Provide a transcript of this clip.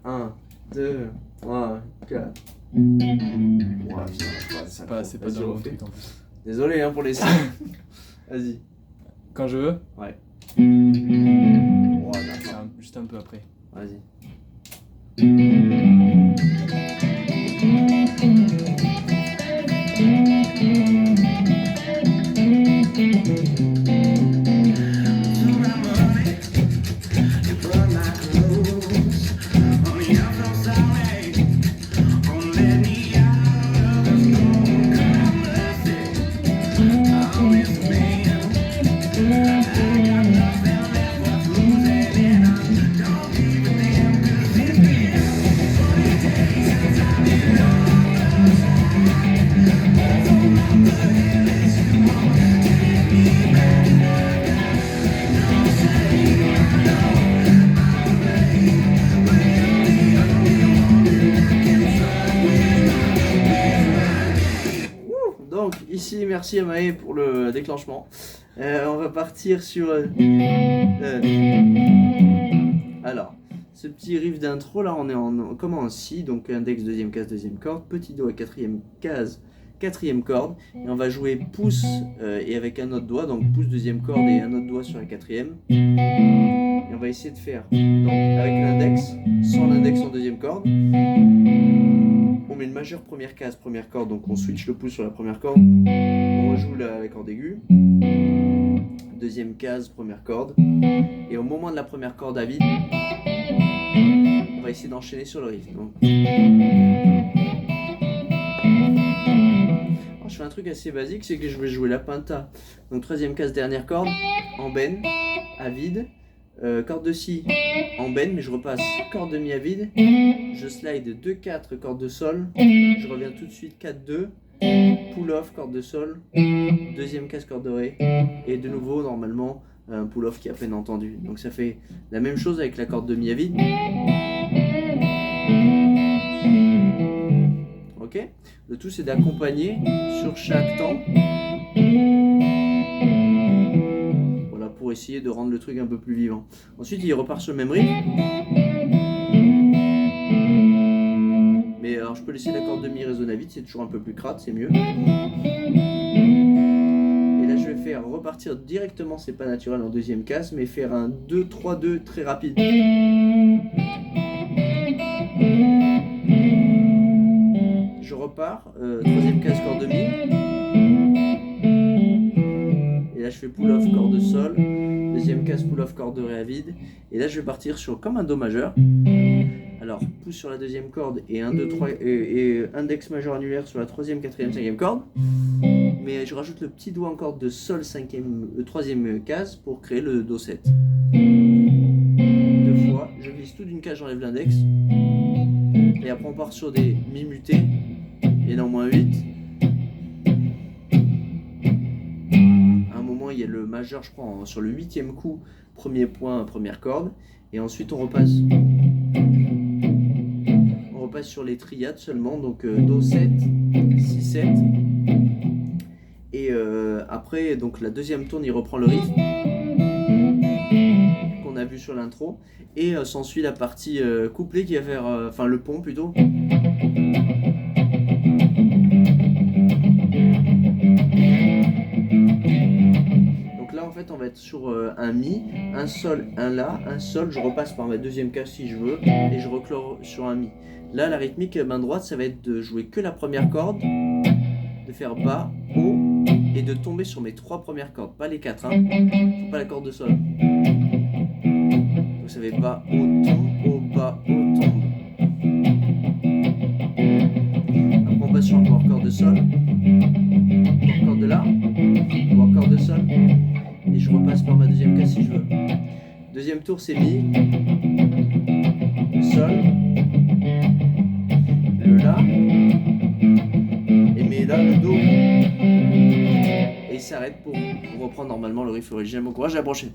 1, 2, 3, 4. Ouais, C'est pas dans le bon truc en plus. Désolé pour les sons. Vas-y. Quand je veux, Ouais. c'est juste un peu après. Vas-y. Donc ici, merci à Maë pour le déclenchement. On va partir sur... Alors, ce petit riff d'intro là, on est comme en si, donc index, deuxième case, deuxième corde, petit do à quatrième case, quatrième corde, et on va jouer pouce et avec un autre doigt, donc pouce deuxième corde et un autre doigt sur la quatrième. Et on va essayer de faire donc avec l'index, sans l'index en deuxième corde. On met une majeure première case, première corde, donc on switch le pouce sur la première corde, on rejoue la corde aiguë, deuxième case, première corde, et au moment de la première corde à vide, on va essayer d'enchaîner sur le riff. Donc, alors, je fais un truc assez basique, c'est que je vais jouer la penta, donc troisième case, dernière corde, en bend, à vide, corde de si en bend, mais je repasse corde de mi à vide, je slide 2-4, corde de sol, je reviens tout de suite 4-2, pull off, corde de sol, deuxième case, corde de ré, et de nouveau normalement un pull off qui est à peine entendu. Donc ça fait la même chose avec la corde de mi à vide. Ok. Le tout c'est d'accompagner sur chaque temps. Voilà, pour essayer de rendre le truc un peu plus vivant. Ensuite il repart sur le même rythme. Mais alors je peux laisser la corde de mi résonner vite, c'est toujours un peu plus crade, c'est mieux. Et là je vais faire repartir directement, c'est pas naturel en deuxième case, mais faire un 2-3-2 très rapide. Je repars, troisième case, corde de mi. Et là je fais pull off, corde de sol, deuxième case, pull off, corde de ré à vide. Et là je vais partir sur comme un do majeur. Alors pouce sur la deuxième corde et 1, 2, 3 et index majeur annulaire sur la troisième, quatrième, cinquième corde. Mais je rajoute le petit doigt en corde de sol, troisième case pour créer le do 7. Deux fois, je glisse tout d'une case, j'enlève l'index. Et après on part sur des mi mutés et non moins 8. À un moment il y a le majeur, je prends sur le 8e coup, premier point, première corde. Et ensuite on repasse sur les triades seulement, donc do 7, si 7. Et après donc la deuxième tourne il reprend le riff qu'on a vu sur l'intro et s'ensuit la partie couplet qui va faire enfin le pont plutôt. Donc là en fait on va être sur un mi, un sol, un la, un sol, je repasse par ma deuxième case si je veux et je reclore sur un mi. Là la rythmique main droite ça va être de jouer que la première corde, de faire bas, haut et de tomber sur mes trois premières cordes, pas les quatre, hein. Faut pas la corde de sol. Donc ça fait bas, haut, tombe, haut, bas, haut, tombe. Après on passe sur encore corde de sol, encore corde de la, encore corde de sol, et je repasse par ma deuxième case si je veux. Deuxième tour c'est mi, sol, le la, et mais là le do, et il s'arrête pour reprendre normalement le riff original. Bon courage à la prochaine.